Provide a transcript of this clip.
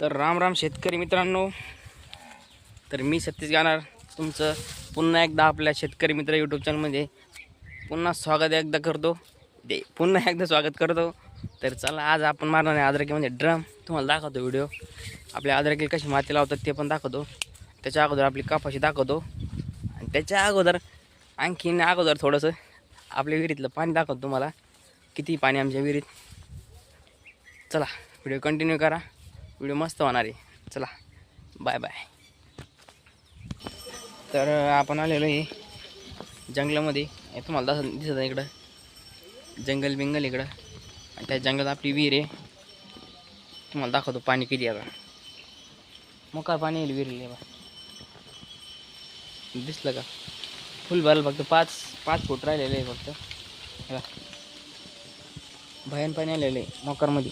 तर राम राम शेतकरी मित्रांनो. तर मी सतीश गाणार तुमचं पुन्हा एकदा आपल्या शेतकरी मित्र यूट्यूब चॅनलमध्ये पुन्हा स्वागत करतो. तर चला, आज आपण मारणार आहे अद्रकीमध्ये ड्रम. तुम्हाला दाखवतो व्हिडिओ. आपल्या अद्रकीला कशी माती लावतात ते पण दाखवतो. त्याच्या अगोदर आपली कपाशी दाखवतो आणि त्याच्या अगोदर थोडंसं आपल्या विहिरीतलं पाणी दाखवतो तुम्हाला, किती पाणी आमच्या विहिरीत. चला, व्हिडिओ कंटिन्यू करा. व्हिडिओ मस्त होणार आहे. चला, बाय बाय. तर आपण आलेलो आहे जंगलामध्ये. हे तुम्हाला दिसत आहे इकडं जंगल इकडं, आणि त्या जंगलात आपली विहीर आहे. तुम्हाला दाखवतो पाणी किती आता. मोकार पाणी येईल विहिरीला बा. दिसलं का? फुल भरलं. फक्त पाच फूट राहिलेलं आहे फक्त. भयान पाणी आलेलं आहे मोकारमध्ये.